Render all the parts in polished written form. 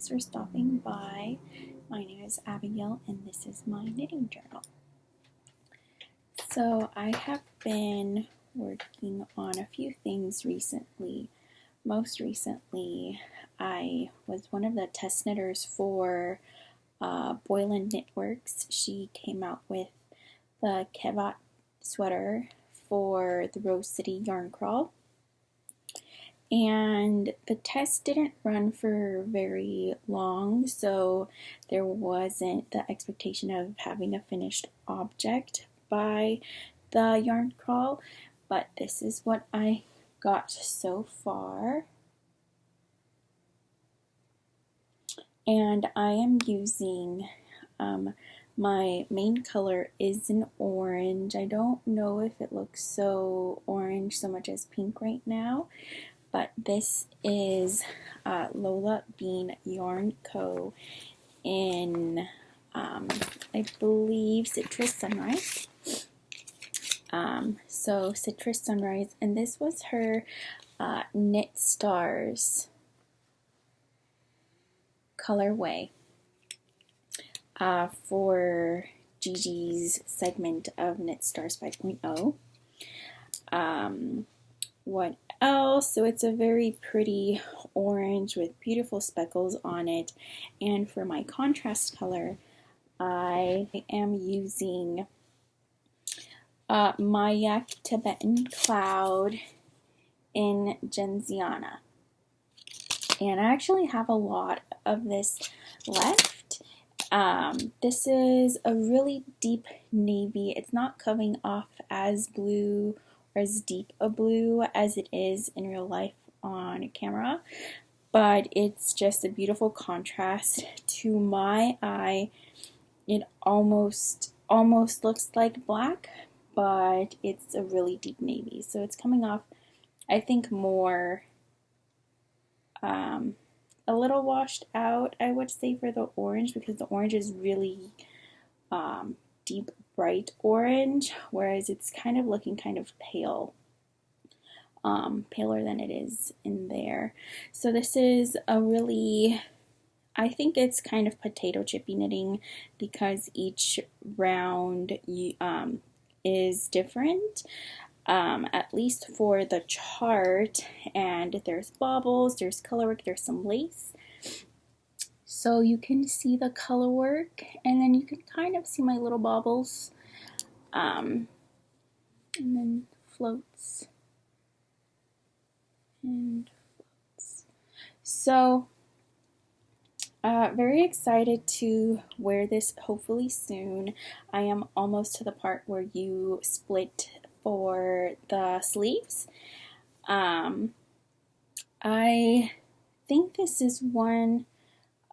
Thanks for stopping by. My name is Abigail and this is my knitting journal. So I have been working on a few things recently. Most recently, I was one of the test knitters for Boyland Knitworks. She came out with the Kevät sweater for the Rose City Yarn Crawl. And the test didn't run for very long, so there wasn't the expectation of having a finished object by the yarn crawl, but this is what I got so far. And I am using, my main color is an orange. I don't know if it looks so orange so much as pink right now. But this is Lola Bean Yarn Co. in, I believe, Citrus Sunrise. So Citrus Sunrise, and this was her Knit Stars colorway for Gigi's segment of Knit Stars 5.0. What else? So it's a very pretty orange with beautiful speckles on it, and for my contrast color I am using mYak Tibetan Cloud in Genziana, and I actually have a lot of this left. This is a really deep navy. It's not coming off as blue or as deep a blue as it is in real life on camera, but it's just a beautiful contrast to my eye. It almost looks like black, but it's a really deep navy, so it's coming off, I think, more a little washed out, I would say, for the orange, because the orange is really deep bright orange, whereas it's kind of looking kind of pale, paler than it is in there. So this is a really, I think it's kind of potato chippy knitting, because each round is different, at least for the chart, and there's baubles, there's color work, there's some lace. So you can see the color work, and then you can kind of see my little baubles, and then floats and floats. So very excited to wear this hopefully soon. I am almost to the part where you split for the sleeves. I think this is one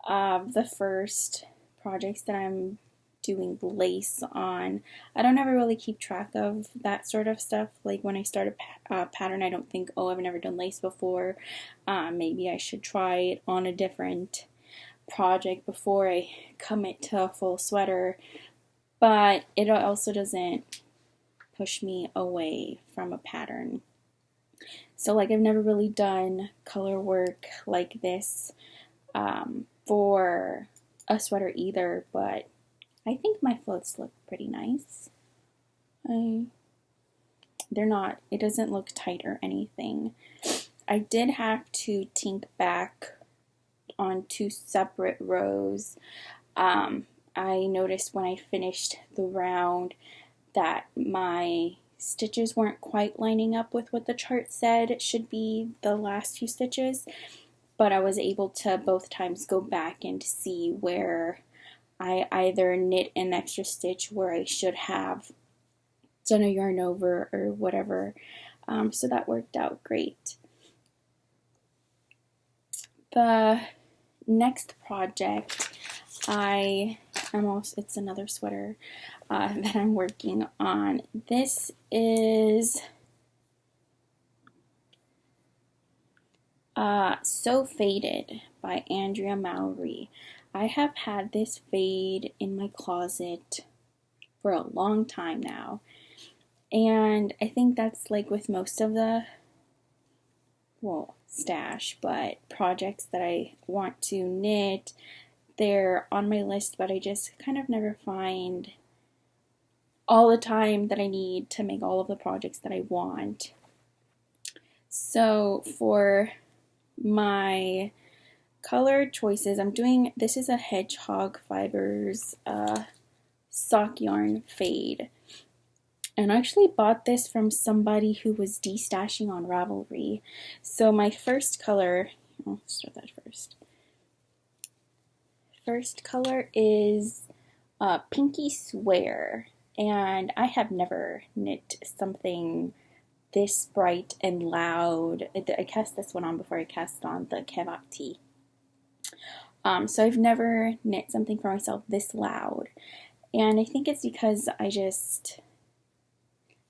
of the first projects that I'm doing lace on. I don't ever really keep track of that sort of stuff. Like when I start a pattern, I don't think, oh, I've never done lace before. Maybe I should try it on a different project before I commit to a full sweater. But it also doesn't push me away from a pattern. So like I've never really done color work like this for a sweater either, but I think my floats look pretty nice. They're not, it doesn't look tight or anything. I did have to tink back on 2 separate rows. I noticed when I finished the round that my stitches weren't quite lining up with what the chart said it should be the last few stitches, but I was able to both times go back and see where I either knit an extra stitch where I should have done a yarn over or whatever, so that worked out great. The next project it's another sweater that I'm working on. This is So Faded by Andrea Mowry. I have had this fade in my closet for a long time now, and I think that's like with most of the, well, stash, but projects that I want to knit, they're on my list, but I just kind of never find all the time that I need to make all of the projects that I want. So for my color choices, this is a Hedgehog Fibres sock yarn fade. And I actually bought this from somebody who was destashing on Ravelry. So my first color, I'll start that first. First color is Pinky Swear. And I have never knit something this bright and loud. I cast this one on before I cast on the Kevät tee. So I've never knit something for myself this loud. And I think it's because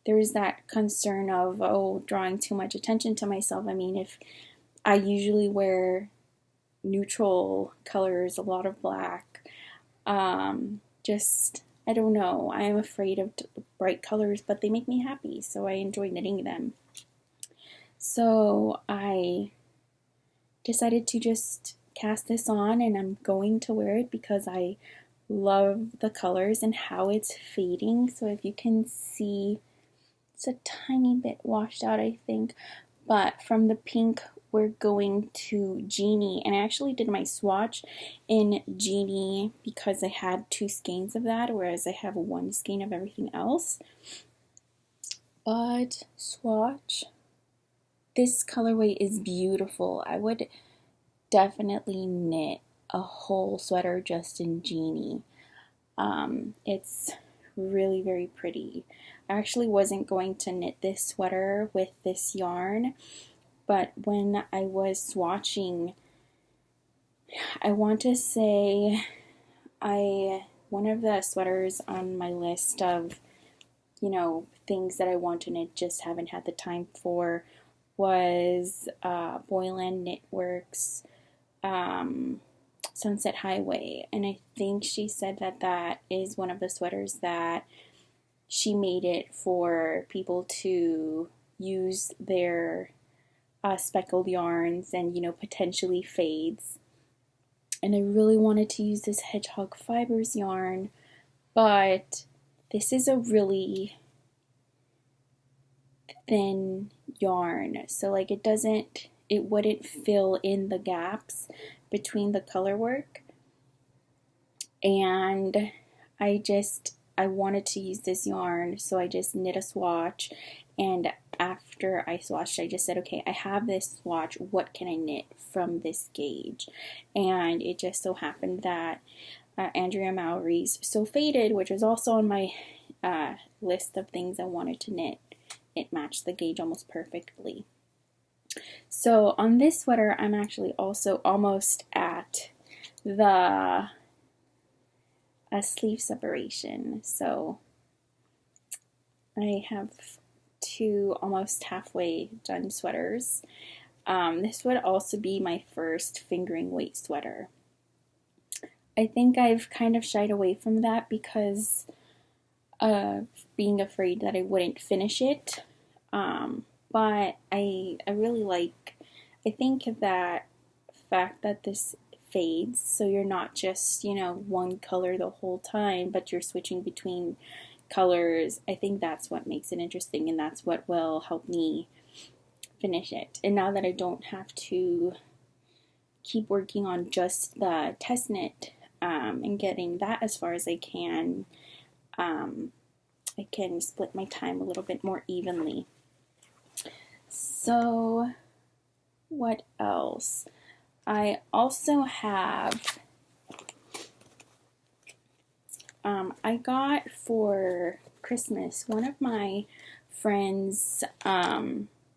there's that concern of, drawing too much attention to myself. I mean, if I usually wear neutral colors, a lot of black, I don't know. I am afraid of bright colors, but they make me happy, so I enjoy knitting them. So I decided to just cast this on, and I'm going to wear it because I love the colors and how it's fading. So if you can see, it's a tiny bit washed out, I think, but from the pink we're going to Genie, and I actually did my swatch in Genie because I had 2 skeins of that, whereas I have 1 skein of everything else. But swatch, this colorway is beautiful. I would definitely knit a whole sweater just in Genie. It's really very pretty. I actually wasn't going to knit this sweater with this yarn, but when I was swatching, I want to say one of the sweaters on my list of, things that I want to knit, just haven't had the time for, was Boyland Knitworks Sunset Highway. And I think she said that is one of the sweaters that she made it for people to use their speckled yarns and, potentially fades. And I really wanted to use this Hedgehog Fibres yarn, but this is a really thin yarn. So it wouldn't fill in the gaps between the color work. And I wanted to use this yarn, so I just knit a swatch, and after I swatched, I just said, okay, I have this swatch, what can I knit from this gauge? And it just so happened that Andrea Mowry's So Faded, which was also on my list of things I wanted to knit, it matched the gauge almost perfectly. So on this sweater, I'm actually also almost at the sleeve separation. So I have 2 almost halfway done sweaters. This would also be my first fingering weight sweater. I think I've kind of shied away from that because of being afraid that I wouldn't finish it. But I really I think that fact that this fades, so you're not just, one color the whole time, but you're switching between colors. I think that's what makes it interesting, and that's what will help me finish it. And now that I don't have to keep working on just the test knit and getting that as far as I can split my time a little bit more evenly. So what else? I also have, I got for Christmas, one of my friends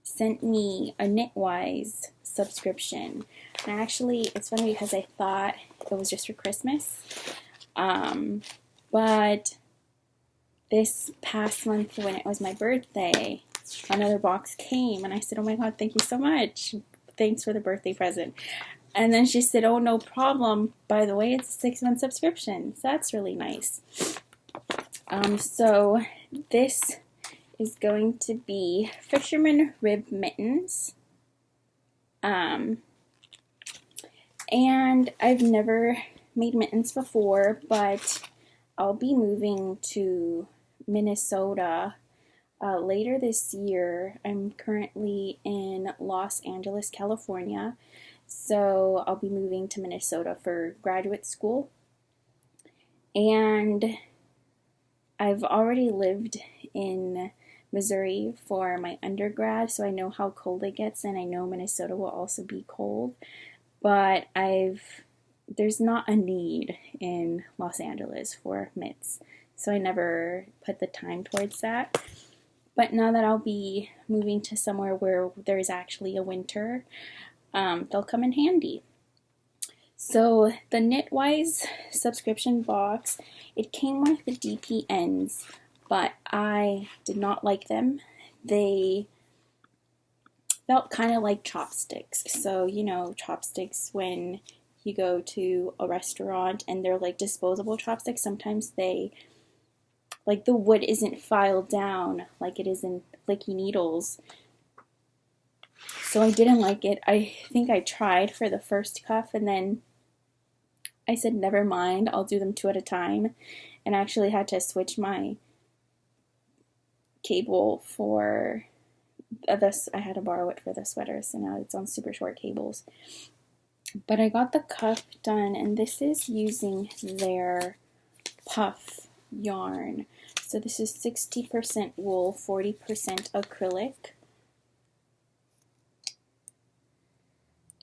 sent me a Knitwise subscription. And actually, it's funny because I thought it was just for Christmas. But this past month when it was my birthday, another box came, and I said, oh my god, thank you so much. Thanks for the birthday present. And then she said, oh, no problem. By the way, it's a 6-month subscription. So that's really nice. So this is going to be Fisherman rib mittens. And I've never made mittens before, but I'll be moving to Minnesota later this year. I'm currently in Los Angeles, California, so I'll be moving to Minnesota for graduate school. And I've already lived in Missouri for my undergrad, so I know how cold it gets, and I know Minnesota will also be cold, but there's not a need in Los Angeles for mitts, so I never put the time towards that. But now that I'll be moving to somewhere where there's actually a winter, they'll come in handy. So the Knitwise subscription box, it came with the DP ends, but I did not like them. They felt kind of like chopsticks. So, you know, chopsticks when you go to a restaurant and they're like disposable chopsticks, sometimes they, like, the wood isn't filed down like it is in Licky Needles. So I didn't like it. I think I tried for the first cuff and then I said, never mind, I'll do them 2 at a time. And I actually had to switch my cable for this. I had to borrow it for the sweater, so now it's on super short cables. But I got the cuff done, and this is using their puff yarn. So this is 60% wool, 40% acrylic.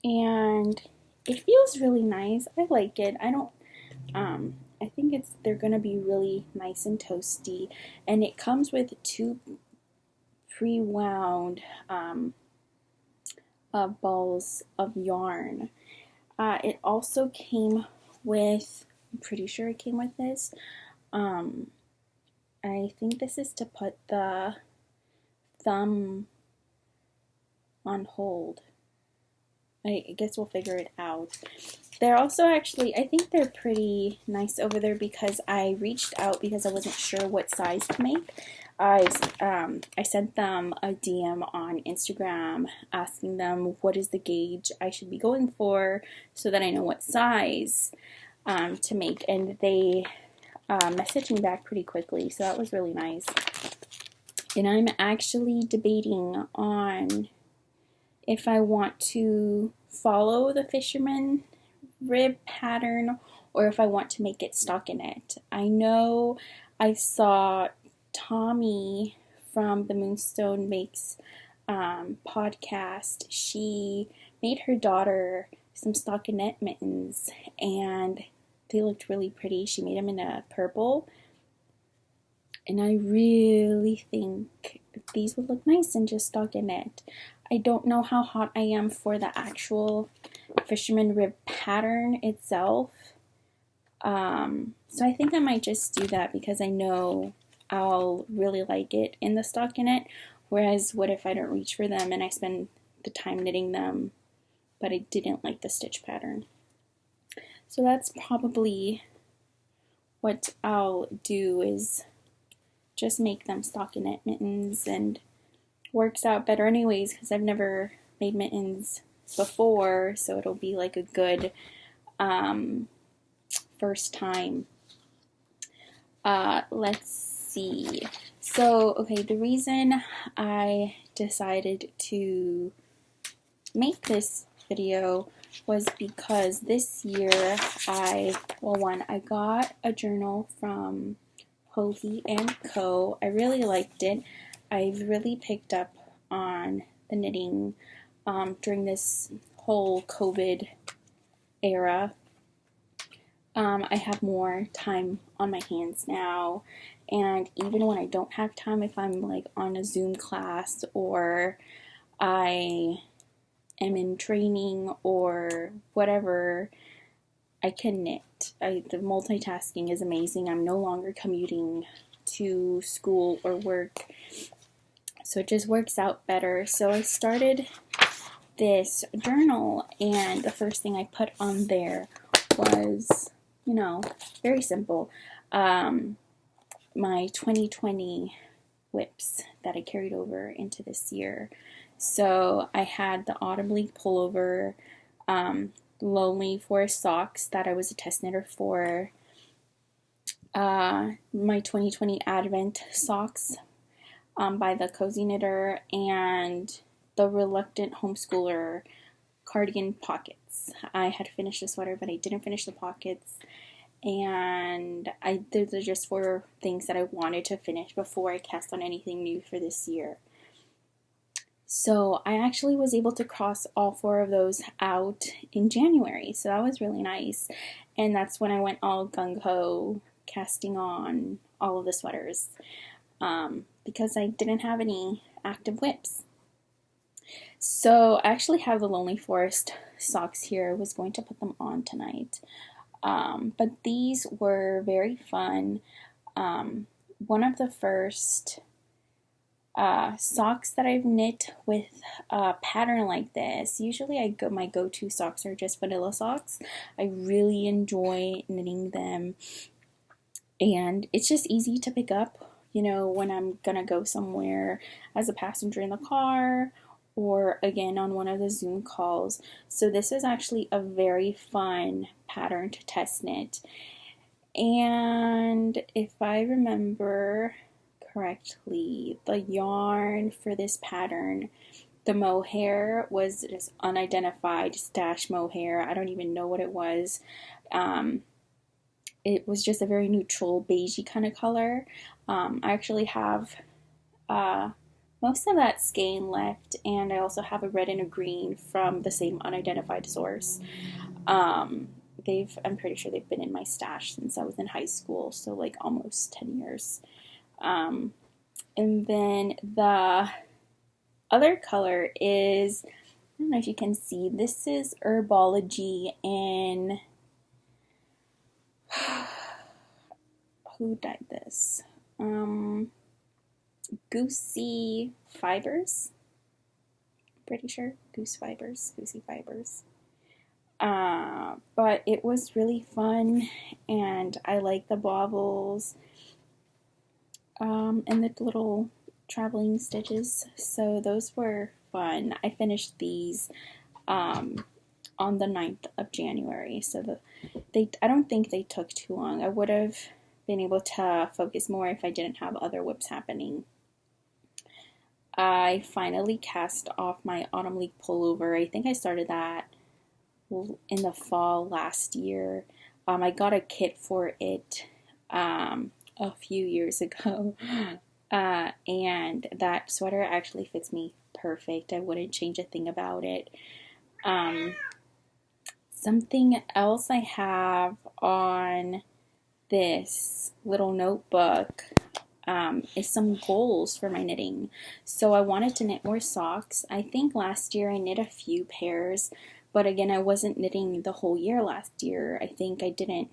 And it feels really nice. I like it. I think they're gonna be really nice and toasty. And it comes with 2 pre-wound balls of yarn. It also came with, I'm pretty sure it came with this. I think this is to put the thumb on hold. I guess we'll figure it out. They're also actually, I think they're pretty nice over there because I reached out because I wasn't sure what size to make. I sent them a DM on Instagram asking them what is the gauge I should be going for so that I know what size to make. And they messaged me back pretty quickly, so that was really nice. And I'm actually debating on if I want to follow the Fisherman rib pattern or if I want to make it stockinette. I know I saw Tommy from the Moonstone Makes podcast. She made her daughter some stockinette mittens and they looked really pretty. She made them in a purple. And I really think these would look nice in just stockinette. I don't know how hot I am for the actual Fisherman rib pattern itself. So I think I might just do that because I know I'll really like it in the stockinette. Whereas what if I don't reach for them and I spend the time knitting them, but I didn't like the stitch pattern? So that's probably what I'll do, is just make them stockinette mittens, and works out better anyways because I've never made mittens before, so it'll be like a good first time. Let's see. So, okay, the reason I decided to make this video was because this year I got a journal from Pohi & Co. I really liked it. I've really picked up on the knitting during this whole COVID era. I have more time on my hands now, and even when I don't have time, if I'm like on a Zoom class or I am in training or whatever, I can knit. The multitasking is amazing. I'm no longer commuting to school or work, so it just works out better. So I started this journal, and the first thing I put on there was, you know, very simple, my 2020 whips that I carried over into this year. So I had the Autumn League Pullover, Lonely Forest socks that I was a test knitter for, my 2020 Advent socks by the Cozy Knitter, and the Reluctant Homeschooler cardigan pockets. I had finished the sweater, but I didn't finish the pockets, and those are just 4 things that I wanted to finish before I cast on anything new for this year. So I actually was able to cross all 4 of those out in January, so that was really nice. And that's when I went all gung-ho casting on all of the sweaters, because I didn't have any active whips. So I actually have the Lonely Forest socks here. I was going to put them on tonight, but these were very fun. One of the first socks that I've knit with a pattern like this. Usually my go-to socks are just vanilla socks. I really enjoy knitting them, and it's just easy to pick up, you know, when I'm gonna go somewhere as a passenger in the car, or again on one of the Zoom calls. So this is actually a very fun pattern to test knit. And if I remember correctly, the yarn for this pattern, the mohair, was just unidentified stash mohair. I don't even know what it was. It was just a very neutral beigey kind of color. I actually have most of that skein left, and I also have a red and a green from the same unidentified source. I'm pretty sure they've been in my stash since I was in high school, so like almost 10 years. And then the other color is, I don't know if you can see, this is Herbology in, who dyed this? Goosey Fibres, pretty sure, Goosey Fibres. But it was really fun, and I like the baubles, and the little traveling stitches, so those were fun. I finished these on the 9th of January, so I don't think they took too long. I would have been able to focus more if I didn't have other whips happening. I finally cast off my Autumn League Pullover. I think I started that in the fall last year. I got a kit for it a few years ago, and that sweater actually fits me perfect. I wouldn't change a thing about it. Something else I have on this little notebook is some goals for my knitting. So I wanted to knit more socks. I think last year I knit a few pairs, but again, I wasn't knitting the whole year last year. I think I didn't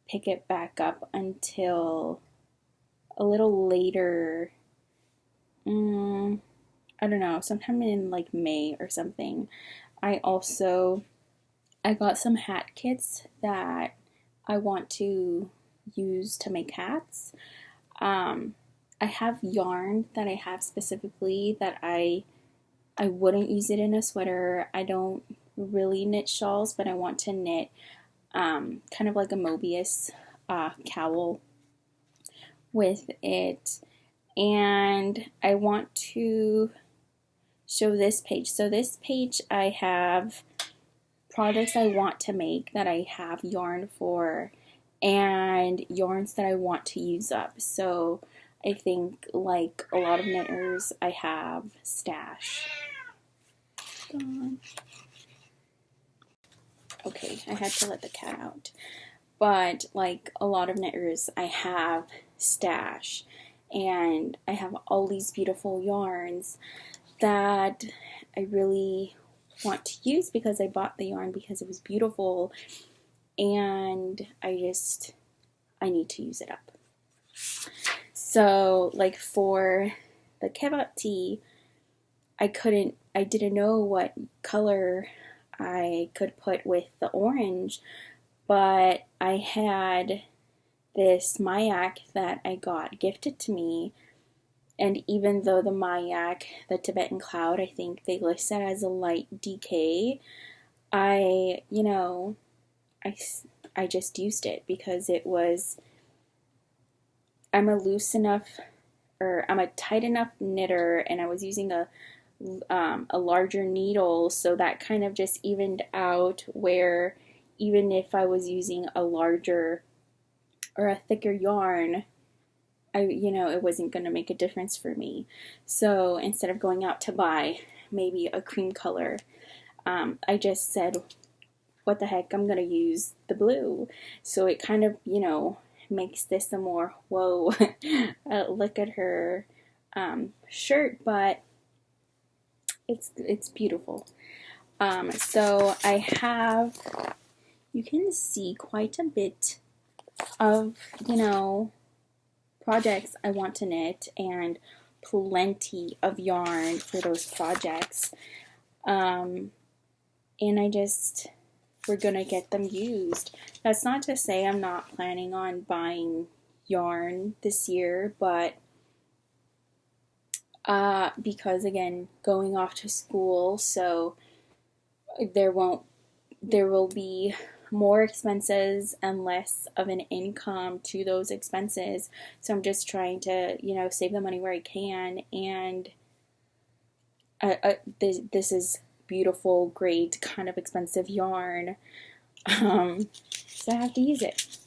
pick it back up until a little later. I don't know, sometime in like May or something. I got some hat kits that I want to use to make hats. I have yarn that I have specifically that I wouldn't use it in a sweater. I don't really knit shawls, but I want to knit kind of like a Mobius cowl with it. And I want to show this page. So this page I have projects I want to make that I have yarn for, and yarns that I want to use up. So I think, like a lot of knitters, I have stash. Okay, I had to let the cat out. But like a lot of knitters, I have stash, and I have all these beautiful yarns that I really want to use because I bought the yarn because it was beautiful, and I need to use it up. So like for the Kevät tee, I didn't know what color I could put with the orange, but I had this mYak that I got gifted to me, And even though the mYak, the Tibetan Cloud, I think they list it as a light DK, I, you know, I just used it because it was, I'm a loose enough, or I'm a tight enough knitter, and I was using a larger needle, so that kind of just evened out where even if I was using a larger or a thicker yarn, it wasn't going to make a difference for me. So instead of going out to buy maybe a cream color, I just said, what the heck, I'm going to use the blue. So it kind of, makes this a more, whoa, look at her shirt, but it's beautiful. So I have, you can see quite a bit of, projects I want to knit, and plenty of yarn for those projects. And we're gonna get them used. That's not to say I'm not planning on buying yarn this year, but because again, going off to school, so there will be more expenses and less of an income to those expenses. So I'm just trying to, save the money where I can. And this is beautiful, great, kind of expensive yarn. So I have to use it.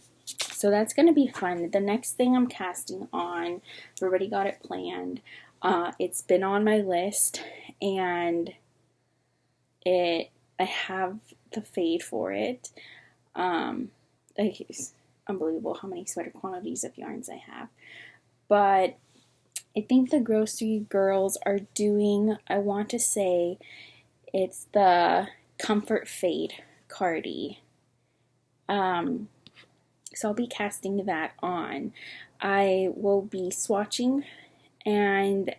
So that's going to be fun. The next thing I'm casting on, I've already got it planned. It's been on my list, and I have the fade for it. It's unbelievable how many sweater quantities of yarns I have. But I think the grocery girls are doing, I want to say, it's the Comfort Fade Cardi. So I'll be casting that on. I will be swatching, and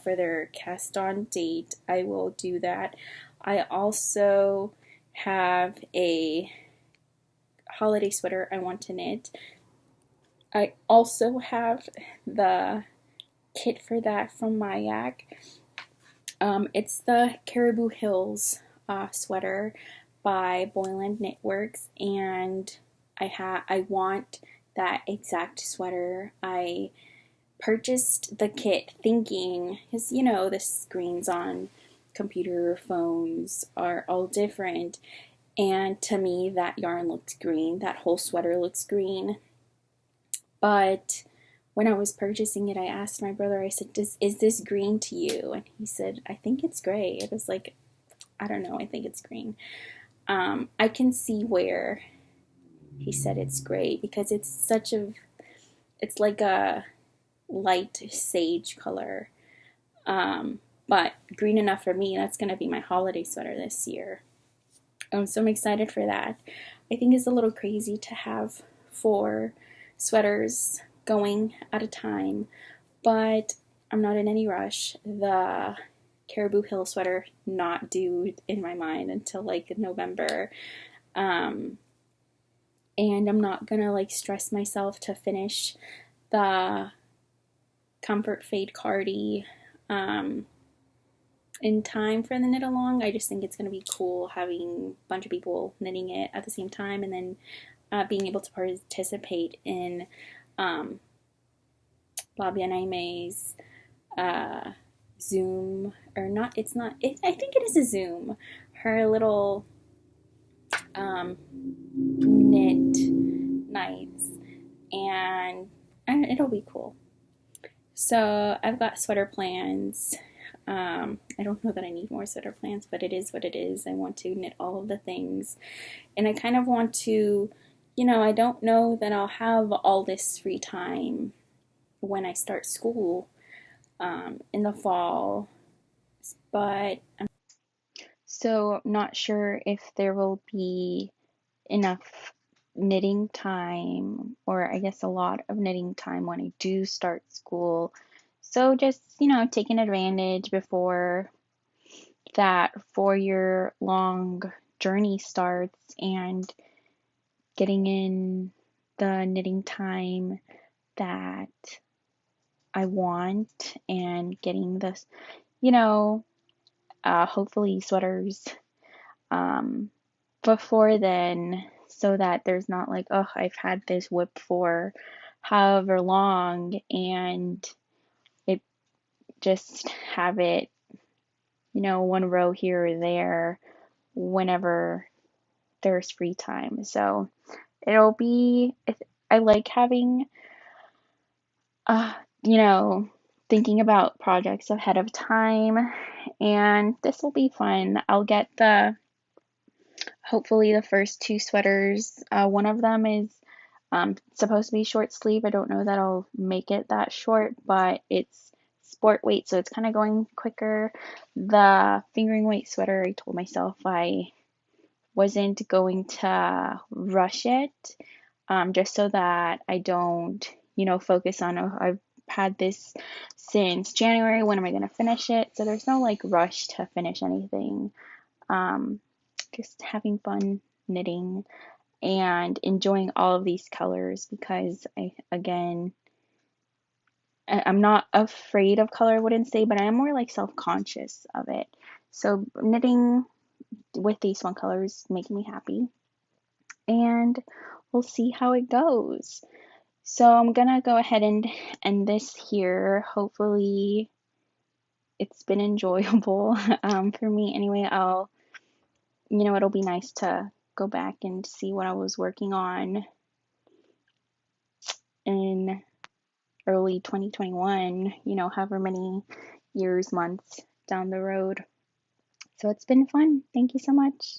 for their cast on date, I will do that. I also have a holiday sweater I want to knit. I also have the kit for that from mYak. It's the Caribou Hills sweater by Boyland Knitworks, and I want that exact sweater. I purchased the kit thinking, because the screens on computer phones are all different, and to me that yarn looks green, that whole sweater looks green. But when I was purchasing it, I asked my brother, I said, is this green to you? And he said, I think it's gray. It was like, I don't know, I think it's green. I can see where he said it's gray, because it's like a light sage color. But green enough for me. That's going to be my holiday sweater this year. So I'm excited for that. I think it's a little crazy to have 4 sweaters going at a time, but I'm not in any rush. The Caribou Hill sweater not due in my mind until like November. And I'm not gonna stress myself to finish the Comfort Fade Cardi in time for the knit along. I just think it's going to be cool having a bunch of people knitting it at the same time, and then being able to participate in Bobby and Aime's Zoom, or not, I think it is a Zoom, her little knit nights, and it'll be cool. So I've got sweater plans. I don't know that I need more sweater plans, but it is what it is. I want to knit all of the things, and I kind of want to, I don't know that I'll have all this free time when I start school in the fall, but I'm so not sure if there will be enough knitting time, or I guess a lot of knitting time when I do start school. So just, taking advantage before that 4-year long journey starts, and getting in the knitting time that I want, and getting this, hopefully sweaters before then, so that there's not like, oh, I've had this whip for however long and it just have it, one row here or there whenever there's free time. So it'll be, I like having, uh, you know, thinking about projects ahead of time, and this will be fun. I'll get hopefully the first two sweaters. One of them is supposed to be short sleeve. I don't know that I'll make it that short, but it's sport weight, so it's kind of going quicker. The fingering weight sweater, I told myself I wasn't going to rush it, just so that I don't, focus on, oh, I've had this since January, when am I going to finish it? So there's no like rush to finish anything. Um, just having fun knitting and enjoying all of these colors, because I'm not afraid of color, I wouldn't say, but I am more like self-conscious of it. So knitting with these fun colors making me happy, and we'll see how it goes. So I'm gonna go ahead and end this here. Hopefully it's been enjoyable for me anyway. It'll be nice to go back and see what I was working on in early 2021, however many years, months down the road. So it's been fun. Thank you so much.